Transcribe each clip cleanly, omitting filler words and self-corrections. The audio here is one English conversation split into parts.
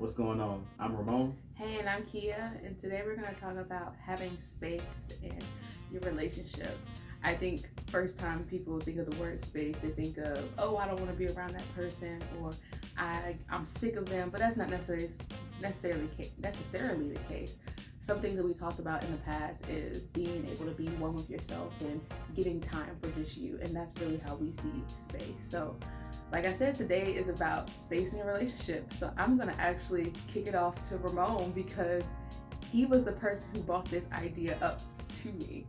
What's going on? I'm Ramon. Hey, and I'm Kia, and today we're going to talk about having space in your relationship. I think first time people think of the word space, they think of, oh, I don't want to be around that person, or I'm sick of them, but that's not necessarily the case. Some things that we talked about in the past is being able to be one with yourself and getting time for just you, and that's really how we see space. So like I said, today is about space in a relationship. So I'm gonna actually kick it off to Ramon because he was the person who brought this idea up to me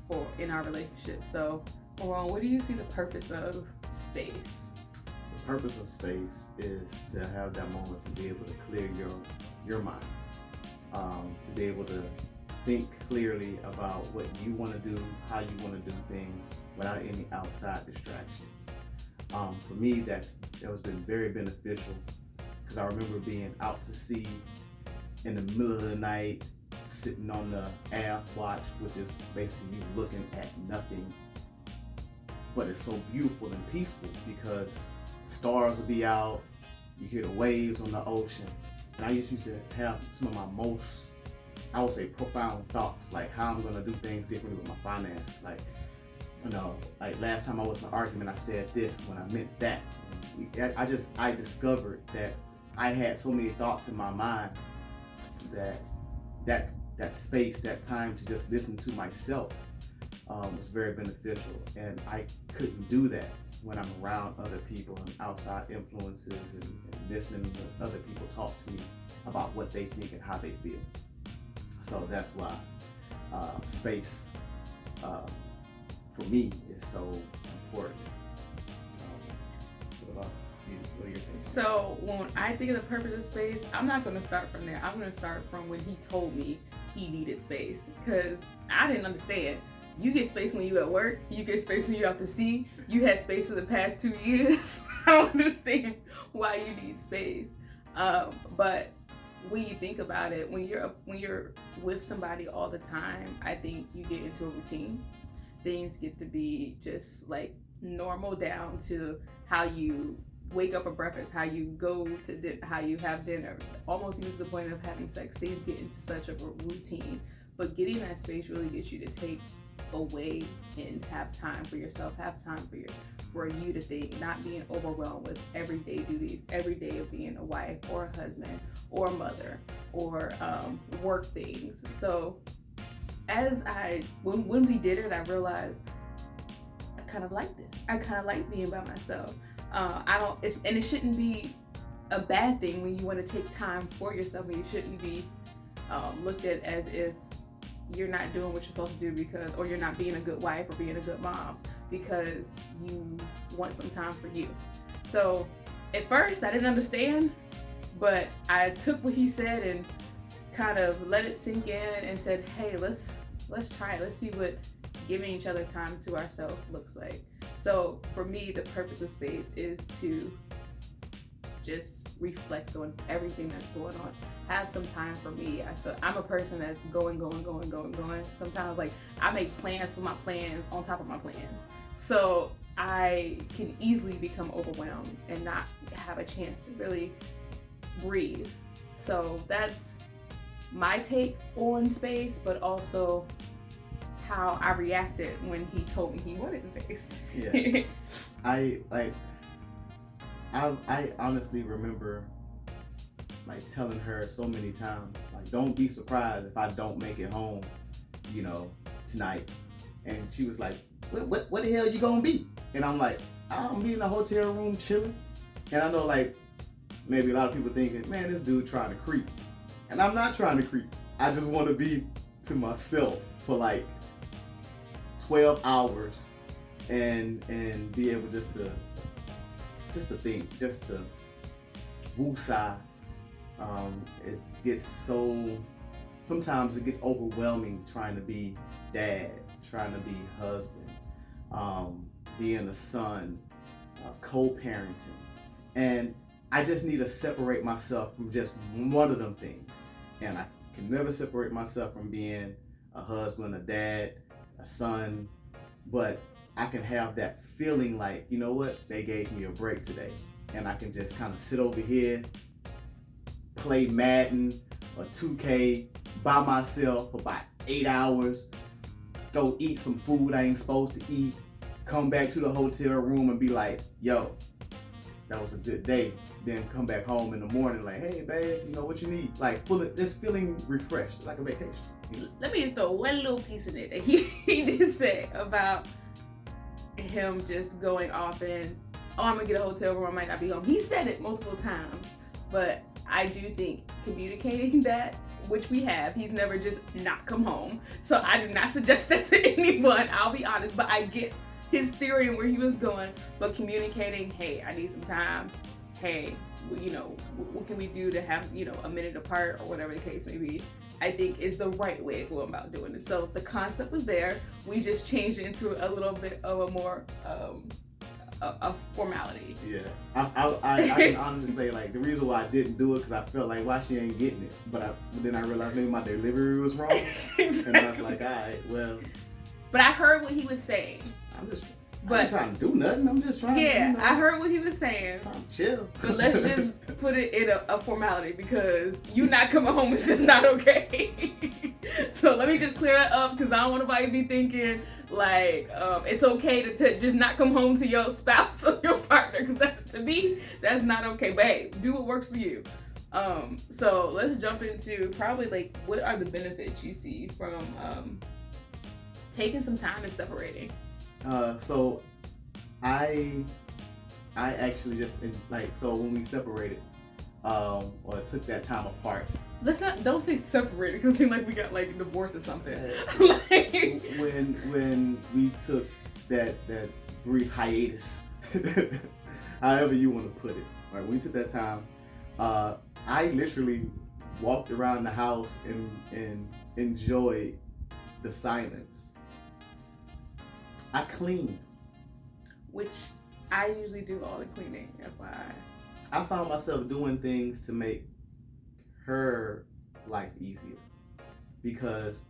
for in our relationship. So Ramon, what do you see the purpose of space? The purpose of space is to have that moment to be able to clear your mind, to be able to think clearly about what you want to do, how you want to do things without any outside distractions. For me, that has been very beneficial because I remember being out to sea in the middle of the night, sitting on the aft watch, which is basically you looking at nothing. But it's so beautiful and peaceful because stars will be out, you hear the waves on the ocean. And I used to have some of my most, I would say, profound thoughts, like how I'm gonna do things differently with my finances. Like last time I was in an argument, I said this when I meant that. I discovered that I had so many thoughts in my mind that space, that time to just listen to myself was very beneficial. And I couldn't do that when I'm around other people and outside influences and listening to other people talk to me about what they think and how they feel. So that's why space for me is so important. What about you? What are your things? So when I think of the purpose of space, I'm not going to start from there. I'm going to start from when he told me he needed space because I didn't understand. You get space when you at work. You get space when you're out to sea. You had space for the past 2 years. I don't understand why you need space. But when you think about it, when you're with somebody all the time, I think you get into a routine. Things get to be just like normal down to how you wake up for breakfast, how you go to how you have dinner, almost even to the point of having sex. Things get into such a routine, but getting that space really gets you to take away and have time for yourself, have time for you to think, not being overwhelmed with everyday duties, every day of being a wife or a husband or a mother or work things. So when we did it, I realized I kind of like this. I kind of like being by myself. It shouldn't be a bad thing when you want to take time for yourself, and you shouldn't be looked at as if you're not doing what you're supposed to do or you're not being a good wife or being a good mom because you want some time for you. So at first I didn't understand, but I took what he said and kind of let it sink in and said, hey, let's try it. Let's see what giving each other time to ourselves looks like. So for me, the purpose of space is to just reflect on everything that's going on. Have some time for me. I feel I'm a person that's going. Sometimes like I make plans for my plans on top of my plans. So I can easily become overwhelmed and not have a chance to really breathe. So that's my take on space, but also how I reacted when he told me he wanted space. Yeah. I honestly remember like telling her so many times, like, don't be surprised if I don't make it home, tonight. And she was like, what the hell you gonna be? And I'm like, I'm be in a hotel room chilling. And I know like maybe a lot of people thinking, man, this dude trying to creep. And I'm not trying to creep. I just want to be to myself for like 12 hours and be able just to think, just to woosah. Sometimes it gets overwhelming trying to be dad, trying to be husband, being a son, co-parenting. And I just need to separate myself from just one of them things. And I can never separate myself from being a husband, a dad, a son, but I can have that feeling like, you know what, they gave me a break today. And I can just kind of sit over here play Madden or 2K by myself for about 8 hours, go eat some food I ain't supposed to eat, come back to the hotel room and be like, yo, that was a good day. Then come back home in the morning like, hey babe, you know what you need? Like just feeling refreshed, like a vacation. You know? Let me just throw one little piece in it that he just said about him just going off and, oh, I'm gonna get a hotel room, I might not be home. He said it multiple times, but I do think communicating that, which we have, he's never just not come home. So I do not suggest that to anyone, I'll be honest, but I get his theory and where he was going, but communicating, hey, I need some time. Hey, you know, what can we do to have, you know, a minute apart or whatever the case may be, I think is the right way to go about doing it. So the concept was there. We just changed it into a little bit of a more a formality. Yeah, I can honestly say like the reason why I didn't do it because I felt like why she ain't getting it, but then I realized maybe my delivery was wrong, Exactly. and I was like, all right, well. But I heard what he was saying. I ain't trying to do nothing. I'm just trying. Yeah, to, you know, I heard what he was saying. trying to chill. But let's just put it in a formality because you not coming home is just not okay. So let me just clear that up because I don't want nobody to be thinking like it's okay to just not come home to your spouse or your partner because to me that's not okay. But hey, do what works for you. So let's jump into probably like what are the benefits you see from taking some time and separating. So I actually just so when we separated, or took that time apart. Don't say separated because it seems like we got like divorced or something. Like, when we took that brief hiatus, however you want to put it. Right, when we took that time, I literally walked around the house and enjoyed the silence. I cleaned. Which I usually do all the cleaning, FYI. I found myself doing things to make her life easier because,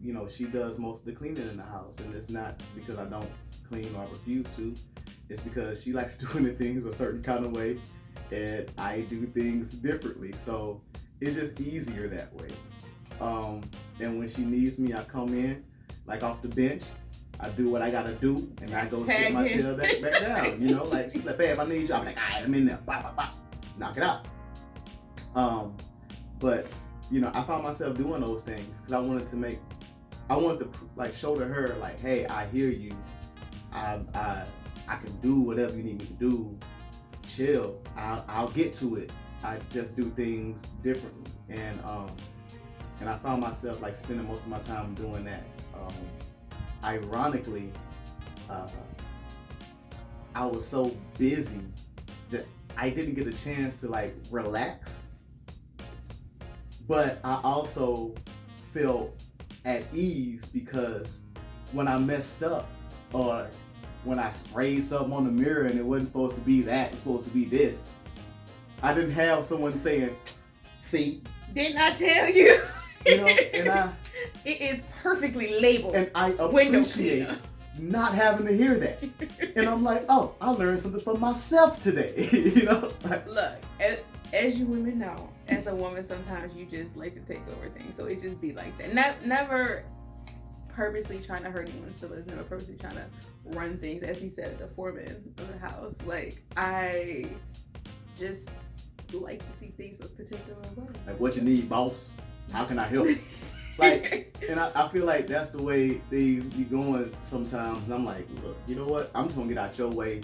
you know, she does most of the cleaning in the house, and it's not because I don't clean or refuse to. It's because she likes doing the things a certain kind of way, and I do things differently. So it's just easier that way. And when she needs me, I come in like off the bench. I do what I gotta do, and I go sit my tail back down. You know, like she's like, babe, I need you. I'm like, all right, I'm in there. Bop, bop, bop. Knock it out. But you know, I found myself doing those things because I wanted to like show to her like, hey, I hear you. I can do whatever you need me to do. Chill. I'll get to it. I just do things differently, and I found myself like spending most of my time doing that. Ironically, I was so busy that I didn't get a chance to like relax, but I also felt at ease because when I messed up or when I sprayed something on the mirror and it wasn't supposed to be that, it's supposed to be this, I didn't have someone saying, see, didn't I tell you? You know, and it is perfectly labeled. And I appreciate not having to hear that. And I'm like, oh, I learned something from myself today. You know? Like, look, as you women know, as a woman, sometimes you just like to take over things. So it just be like that. Never purposely trying to hurt anyone's feelings. Never purposely trying to run things. As he said, the foreman of the house. Like, I just like to see things with particular way. Like, what you need, boss? How can I help? Like, and I feel like that's the way things be going sometimes. And I'm like, look, you know what? I'm just gonna get out your way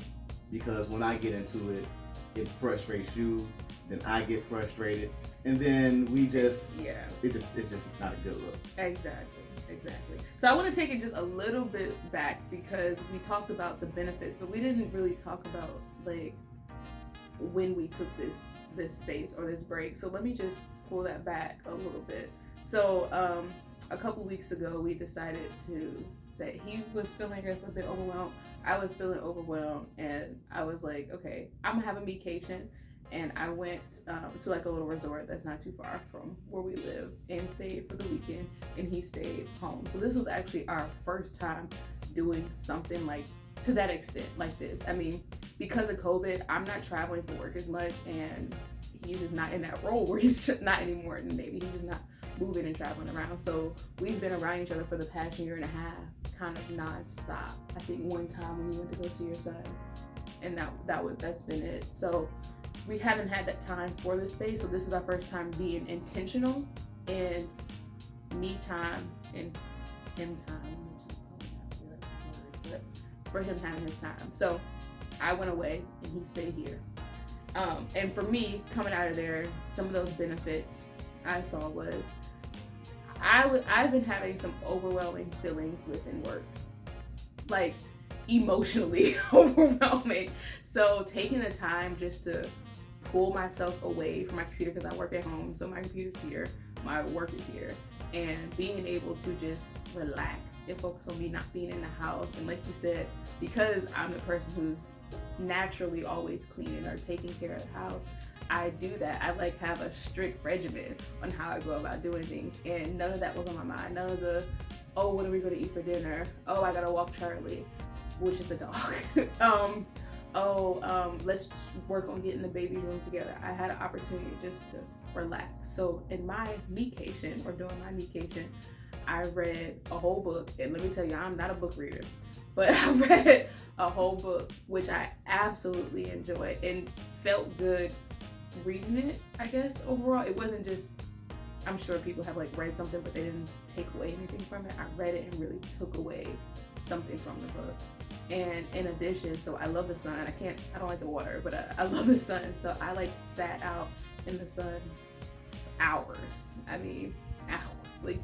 because when I get into it, it frustrates you. Then I get frustrated, and then we just, it's just not a good look. Exactly. So I want to take it just a little bit back because we talked about the benefits, but we didn't really talk about like when we took this space or this break. So let me just pull that back a little bit. So a couple weeks ago we decided to say he was feeling a bit overwhelmed, I was feeling overwhelmed, and I was like, okay, I'm gonna have a me-cation. And I went to like a little resort that's not too far from where we live and stayed for the weekend, and he stayed home. So this was actually our first time doing something like to that extent like this. I mean, because of COVID, I'm not traveling for work as much, and he's just not in that role where he's not anymore in the Navy. He's just not moving and traveling around. So we've been around each other for the past year and a half, kind of nonstop. I think one time when you went to go see your son, and that's been it. So we haven't had that time for this space. So this is our first time being intentional in me time and him time, which is probably not the right word, but for him having his time. So I went away and he stayed here. And for me, coming out of there, some of those benefits I saw was I've been having some overwhelming feelings within work, like emotionally overwhelming. So taking the time just to pull myself away from my computer, because I work at home, so my computer's here, my work is here, and being able to just relax and focus on me not being in the house. And like you said, because I'm the person who's naturally always cleaning or taking care of the house, I do that. I like have a strict regimen on how I go about doing things, and none of that was on my mind. None of the, oh, what are we gonna eat for dinner? Oh, I gotta walk Charlie, which is the dog. Let's work on getting the baby room together. I had an opportunity just to relax. So in my me-cation, or during my me-cation, I read a whole book, and let me tell you, I'm not a book reader, but I read a whole book, which I absolutely enjoyed and felt good reading it. I guess overall, it wasn't just, I'm sure people have like read something but they didn't take away anything from it. I read it and really took away something from the book. And in addition, so I love the sun. I don't like the water, but I love the sun. So I like sat out in the sun hours. I mean, hours. Like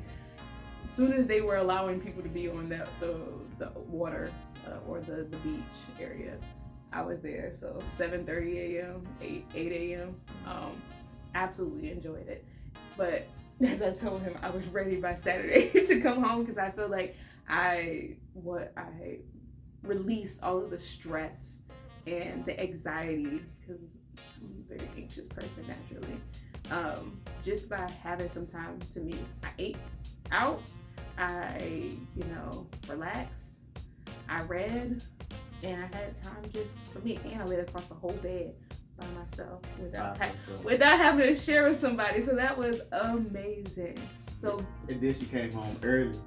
as soon as they were allowing people to be on the water or the beach area, I was there. So 7:30 a.m., 8 a.m. Absolutely enjoyed it. But as I told him, I was ready by Saturday to come home, because I feel like I released all of the stress and the anxiety, because I'm a very anxious person naturally. Just by having some time to me. I ate out, I relaxed, I read, and I had time just for me. And I laid across the whole bed by myself without having to share with somebody. So that was amazing. So and then she came home early.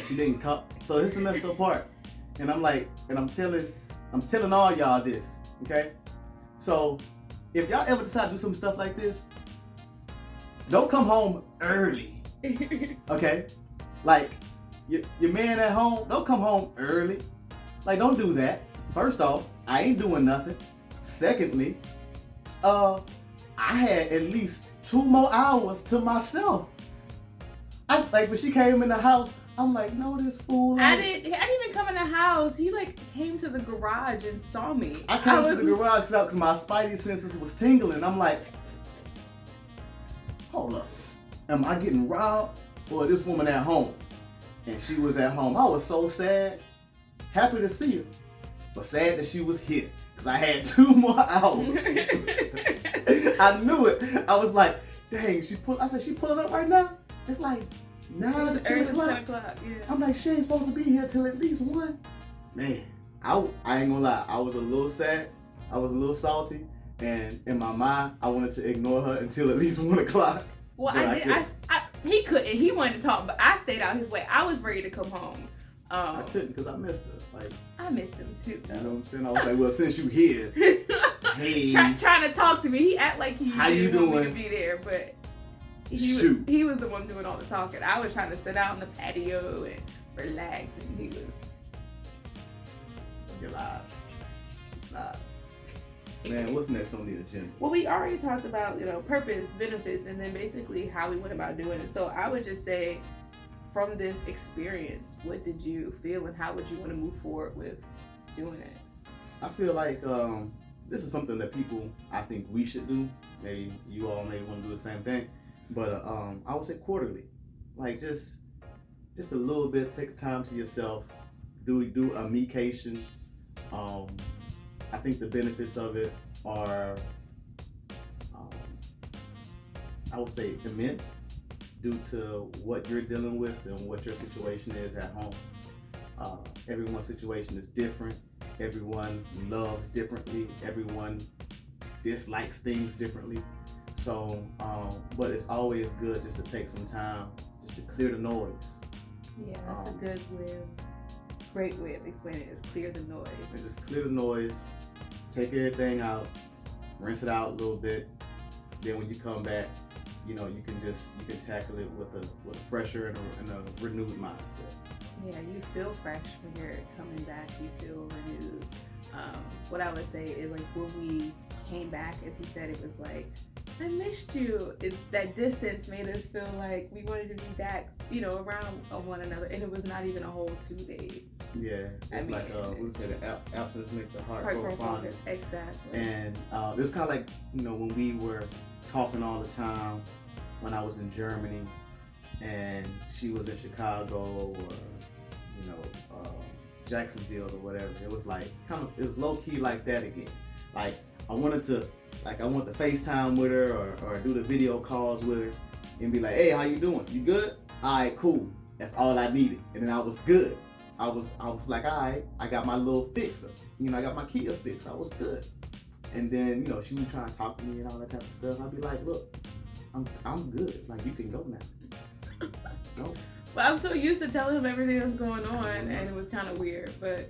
She didn't come. So this is the messed up part. And I'm like, and I'm telling all y'all this, okay? So if y'all ever decide to do some stuff like this, don't come home early, okay? Like your man at home, don't come home early. Like, don't do that. First off, I ain't doing nothing. Secondly, I had at least 2 more hours to myself. When she came in the house, I'm like, no, this fool. I didn't even come in the house. He came to the garage and saw me. I came to the garage because my spidey senses was tingling. I'm like, hold up. Am I getting robbed, or this woman at home? And she was at home. I was so sad. Happy to see her, but sad that she was here, because I had 2 more hours. I knew it. I was like, dang, I said, she pulling up right now? It's like 9 to 10 o'clock. 10 o'clock, yeah. I'm like, she ain't supposed to be here till at least 1. Man, I ain't gonna lie. I was a little sad. I was a little salty. And in my mind, I wanted to ignore her until at least 1 o'clock. Well, he couldn't. He wanted to talk, but I stayed out his way. I was ready to come home. I couldn't, because I missed her. Like, I missed him too. You know what I'm saying? I was like, well, since you here, hey. Trying to talk to me. He act like he didn't want me to be there, but he was the one doing all the talking. I was trying to sit out on the patio and relax, and he was. Your lies. Man, what's next on the agenda? Well, we already talked about, purpose, benefits, and then basically how we went about doing it. So I would just say, from this experience, what did you feel, and how would you want to move forward with doing it? I feel like this is something that I think we should do. Maybe you all may want to do the same thing. But I would say quarterly. Like just a little bit, take time to yourself, do a me-cation. I think the benefits of it are, I would say, immense, due to what you're dealing with and what your situation is at home. Everyone's situation is different. Everyone loves differently. Everyone dislikes things differently. So, but it's always good just to take some time just to clear the noise. Yeah, that's a great way of explaining it, is clear the noise. And just clear the noise, take everything out, rinse it out a little bit. Then when you come back, you can tackle it with a fresher and a renewed mindset. Yeah, you feel fresh when you're coming back. You feel renewed. What I would say is, like, when we came back, as he said, it was like, I missed you. It's that distance made us feel like we wanted to be back, around one another, and it was not even a whole 2 days. Yeah, it's we would say the absence makes the heart grow fonder. Exactly. And it was kind of like, when we were talking all the time when I was in Germany and she was in Chicago or Jacksonville or whatever. It was like it was low key like that again. Like I want to FaceTime with her or do the video calls with her and be like, hey, how you doing? You good? All right, cool. That's all I needed. And then I was good. I was like, all right, I got my little fix. I got my Kia fix. I was good. And then, she was trying to talk to me and all that type of stuff. I'd be like, look, I'm good. Like, you can go now. Go. Well, I'm so used to telling him everything that's going on, and it was kind of weird, but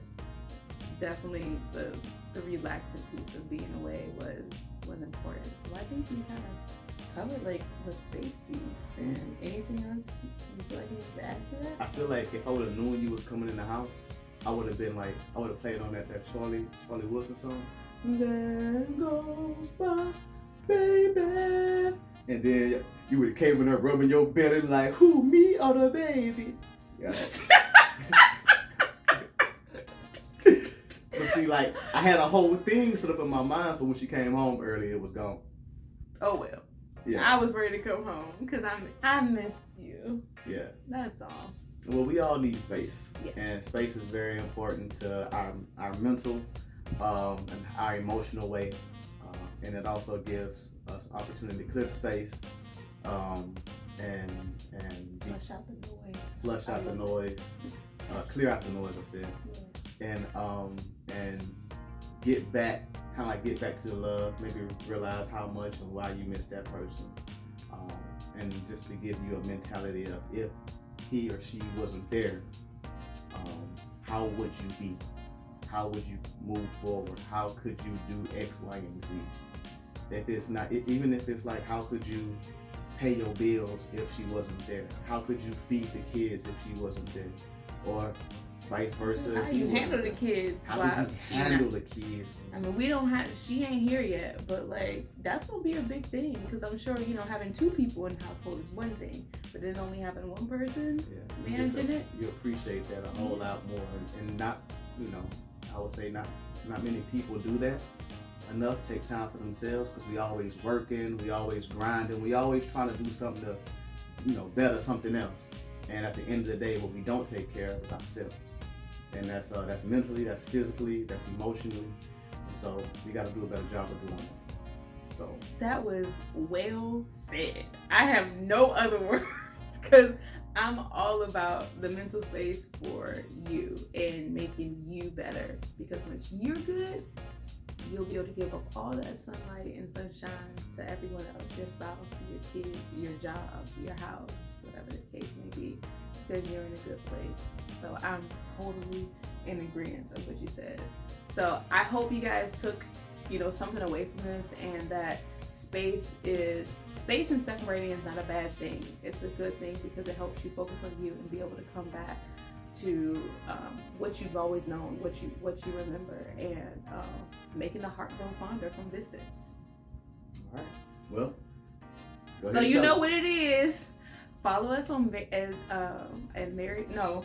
definitely the relaxing piece of being away was important. So I think we kind of covered, like, the space piece. And anything else you feel like you need to add to that? I feel like if I would have known you was coming in the house, I would have played on that Charlie Wilson song. There goes my baby. And then you would have came in there rubbing your belly like, who, me or the baby? Yeah. But see, like, I had a whole thing set up in my mind, so when she came home early, it was gone. Oh, well. Yeah. I was ready to come home because I missed you. Yeah. That's all. Well, we all need space. Yes. And space is very important to our mental and our emotional way. And it also gives us opportunity to clear the space and flush out the noise. Flush out the noise. Clear out the noise, I said. Yeah. And get back to the love. Maybe realize how much and why you missed that person. And just to give you a mentality of if he or she wasn't there, how would you be? How would you move forward? How could you do X, Y, and Z? If it's not, even if it's like, how could you pay your bills if she wasn't there? How could you feed the kids if she wasn't there? Or vice versa. How you handle the kids? How do you handle the kids? I mean, she ain't here yet, but like, that's gonna be a big thing because I'm sure, having 2 people in the household is one thing, but then only having one person managing it. You appreciate that a whole lot more, and not, I would say not many people do that enough, take time for themselves, because we always working, we always grinding, we always trying to do something to, better something else. And at the end of the day, what we don't take care of is ourselves. And that's mentally, that's physically, that's emotionally. And so we got to do a better job of doing that. So that was well said. I have no other words because I'm all about the mental space for you and making you better. Because once you're good, you'll be able to give up all that sunlight and sunshine to everyone else, your spouse, your kids, your job, your house, whatever the case may be, because you're in a good place. So I'm totally in agreement of what you said. So I hope you guys took, something away from this, and that space and separating is not a bad thing. It's a good thing because it helps you focus on you and be able to come back to what you've always known, what you remember, and making the heart grow fonder from distance. All right. Well, so you know what it is. Follow us on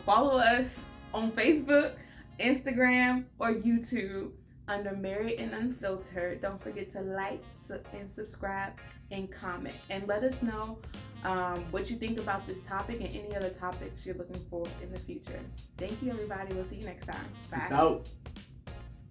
follow us on Facebook, Instagram, or YouTube under Married and Unfiltered. Don't forget to like and subscribe and comment, and let us know what you think about this topic and any other topics you're looking for in the future. Thank you, everybody. We'll see you next time. Bye. Peace out.